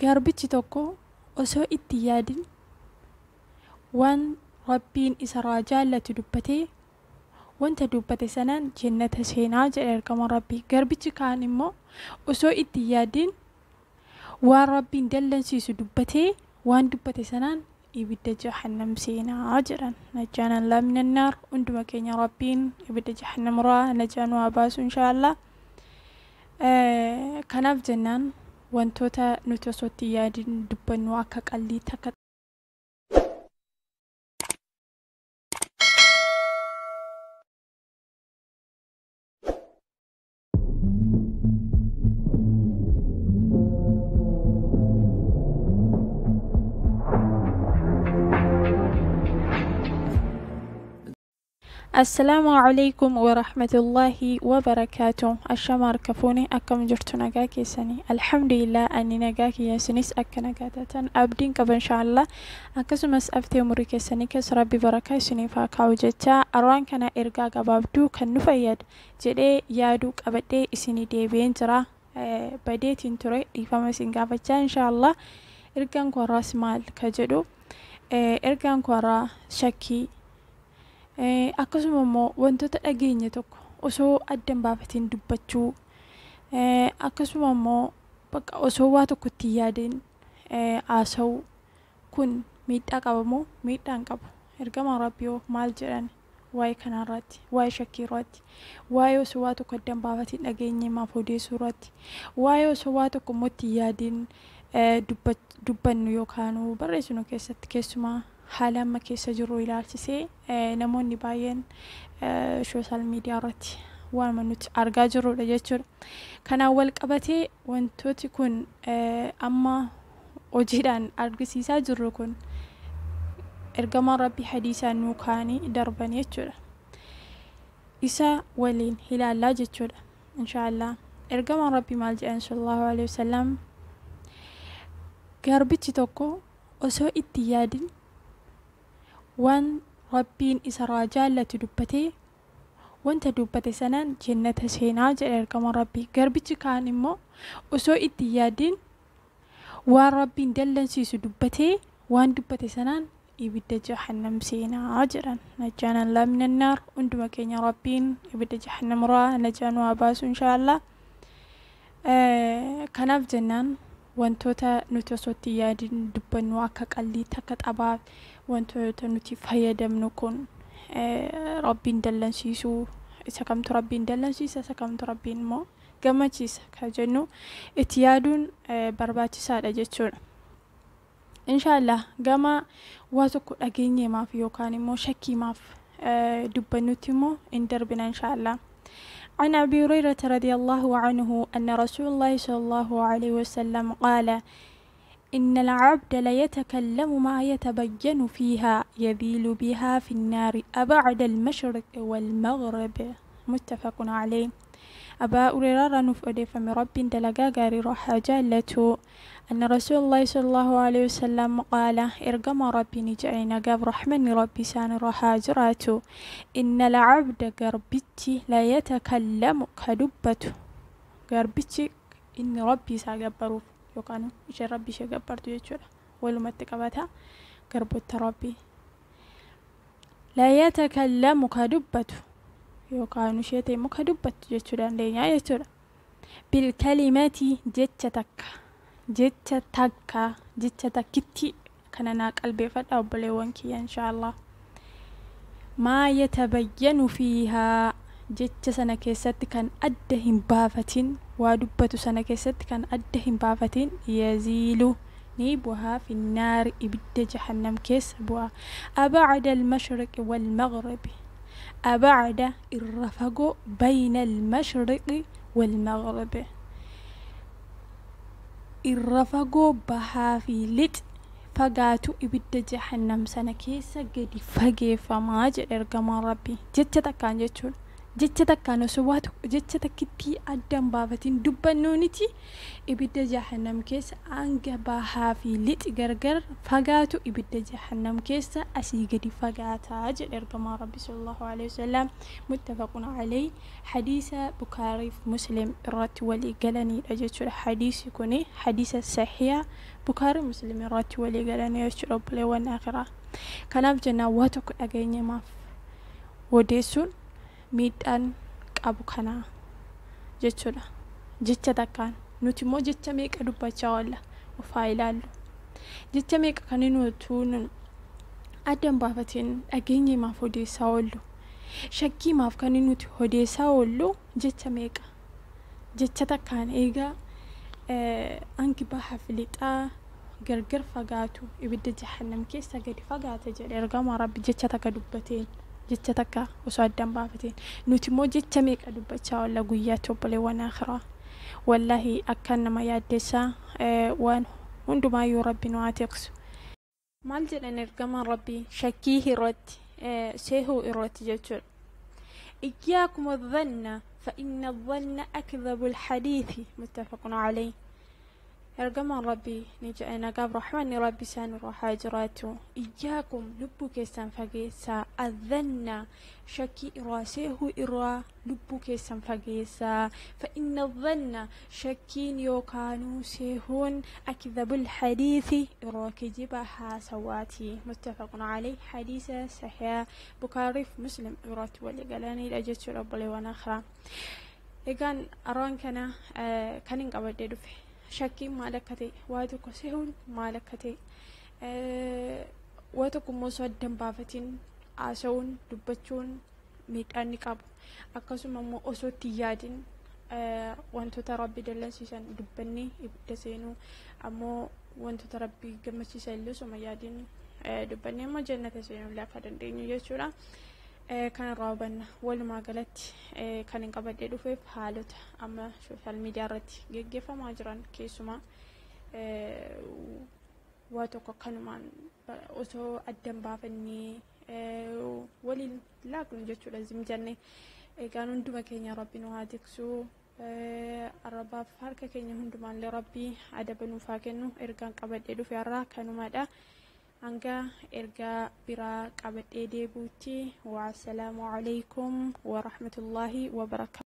garbichi tokko osoo itti yaadin waan rabbiin isarraa jaallatu dubbatee wanta dubbate sanaan jannata seenaa jedha ergama rabbii. Garbichi kaan immoo osoo itti yaadin waan rabbiin dallansiisu dubbatee waan dubbate sanaan ibidda jahannam seenaa jedhan. Najjaana Allah minan naar. Unduma keenya rabbiin ibidda jahannam irraa najaanu haa baasu inshaallah. Kanaaf jennaan wantoota nuti osoo itti yaadin dubbannu akka qallii takka السلام عليكم ورحمة الله وبركاته. الشمار كفوني أكم جرت نجاك يسني. الحمد لله أني نجاك يسنيس أك نجاتة أبدين كب إن شاء الله أكسم أفتي أمريك سني كس ربي بركة سني فاكاوجتا أروان كنا إرجع جبابدو كنفيد جدي يادوك أبدي إسني دي بينترا بديت انتري ديفما سنجابتا إن شاء الله إرجع كوراس مال كجدو إرجع كورا شكي akkasuma immoo wantoota dhageenye tokko osoo addan baafatiin dubbachuu akkasuma immoo bakka osoo waa tokko itti yaadin haasa'u kun miidhaa qaba moo miidhaa hin qabu? Ergama Rabbii maal jedhan waa'ee kanarratti, waa'ee shakkii irratti, waa'ee osoo waa tokko addan baafatiin dhageenye maaf odeessuu irratti, waa'ee osoo waa tokko immoo itti yaadin dubbannu yookaan barreessinu keessatti keessumaa haala amma keessa jiru ilaalchisee namoonni baay'een social media irratti waan nuti argaa jirrudha jechuudha. Kanaan wal qabatee wantooti kun amma hojiidhaan argisiisaa jirru kun ergama Rabbii hadiisaan nuu kaanii darban jechuudha. Isa waliin ilaallaa jechuudha inshaallah. Ergama Rabbii maal jedhan sallallahu alaihi wasallam garbichi tokko osoo itti yaadin waan rabbiin isarraa jaallatu dubbatee wanta dubbate sanaan jannata seenaa jedha ergama Rabbii. Garbichi kaan immoo osoo itti yaadin waan rabbiin dallansiisu dubbatee waan dubbate sanaan ibidda jahannam seenaa jedhan. Najjaana Allah minan naar. Unduma keenya rabbiin ibidda jahannam irraa najaanu haa baasu inshaallah. Kanaaf jennaan wantoota nuti osoo itti yaadin dubbannu akka qallii takka xabaa wantoota nuti fayyadamnu kun rabbiin dallansiisuu isa kamtu rabbiin dallansiisa isa kamtu rabbiin immoo gammachiisa ka jennu itti yaaduun barbaachisaadha jechuudha. Inshaallah gama waa tokko dhageenye maaf yookaan immoo shakkii maaf dubbannutti immoo in darbina inshaallah. عن أبي هريرة رضي الله عنه أن رسول الله صلى الله عليه وسلم قال إن العبد لا يتكلم ما يتبين فيها يذيل بها في النار أبعد المشرق والمغرب. متفق عليه. أبا هريرة نفؤد فمن رب دلقا غاري روحا جالته أن رسول الله صلى الله عليه وسلم قال إرقم ربي نجعينا قاب رحمن ربي سان روحا جراته إن العبد قربتي لا يتكلم كدبته قربتي إن ربي ساقبروف يوكانو إيش ربي شاقبرتو يجولا ولو متقبتها قربت ربي لا يتكلم كدبته يوكانو شيتي مكدبت يجولا لينيا يجولا بالكلمات جتتكتي كاننا قلبي فدا وبليونكي إن شاء الله ما يتبين فيها جت سنة كيست كان أدهم بافتين ودبت سنة كيست كان أدهم بافتين يزيل نيبها في النار إبد جهنم كيسبها أبعد المشرق والمغرب أبعد الرفق بين المشرق والمغرب الرفق بها في لت فقاتو إبد جهنم سنة كيسة قد فقي فما جل إرقام ربي جتتا كان جتول jecha takkaan osoo waa tokko jecha takkitti addaan baafatiin dubbannooniti ibidda jahannam keessa hanga bahaa fi lixi gargar fagaatu ibidda jahannam keessa asii gadi fagaataa jedhe ergamaa rabbi sallallahu alaihi wasallam muttafaqun alayhi hadiisa Bukhari fi Muslim irratti walii galaniidha jechuudha. Hadiisi kuni hadiisa sahiha Bukhari Muslim irratti walii galanii jechuudha obboleewwan akhiraa. Kanaaf jenna waa tokko dhageenye maaf odeessuun miidhaan qabu kana jechuudha. Jecha takkaan nuti immoo jecha meeqa dubbachaa oolla ofaa ilaallu. Jecha meeqa kan nuti addaan baafatiin dhageenye maaf odeessaa oollu. Shakkii maaf kan nuti odeessaa oollu jecha meeqa. Jecha takkaan eegaa hangi bahaa fi lixaa gargar fagaatu ibidda jahannam keessa gadi fagaata jedhe ergamaa rabbi jecha takka dubbateen. Jecha takka osoo addaan baafateen nuti immoo jecha meeqa dubbachaa oolla guyyaatti obboleewwan akhiraa. Wallahi akkaan nama yaaddeessaa waan hundumaayyuu rabbi nu haa tiksu. Maal jedhan ergamaan rabbi shakkii irratti seehuu irratti jechuudha. Iyyaakum adh-dhanna fa inna adh-dhanna akdhabu al-hadithi muttafaqun alayhi. ergamaan rabbi ni jedhe nagaaf rahmanni rabbi isaan irraa haa jiraatu. Iyyaakum lubbuu keessan fageessaa adhanna shakkii irraa seehuu irraa lubbuu keessan fageessaa. Fa inna adhanna shakkiin yookaanuu seehuun akdhabul hadiithi irraa kijiba haasawaati. Muttafaqun alayhi hadiisa sahiha Bukhari fi Muslim irratti walii galaniidha jechuudha obboleewwan akhiraa. Egaan arwaan kana kan hin qabadde dhufe. Shakkiin maal akka ta'e waa tokko seehuun maal akka ta'e waa tokko immoo osoo addaan baafatiin haasa'uun dubbachuun miidhaan ni qabu. Akkasuma immoo osoo itti yaadin wantoota rabbi dallansiisan dubbannee ibidda seenuu ammoo wantoota rabbi gammachiisan illee osoo yaadin dubbannee immoo jannata seenuu illee akka dandeenyu jechuudha. Kan irraa hubanna walumaa galatti kan hin qabadde dhufeef haalota amma sooshaal miidiyaa irratti geggeeffamaa jiran keessumaa waa tokko akkanumaan osoo addaan baafannee waliin laaqnu jechuudha zimjanne. Egaan hunduma keenya rabbi nu haa tiksu. Arrabaaf harka keenya hundumaallee rabbi adaba nuuf haa kennu. Ergaan qabadde dhufe har'aa kanumadha. Anga erga bira qabadde deebuutti wa assalamu alaykum wa rahmatullahi wa barakatuh.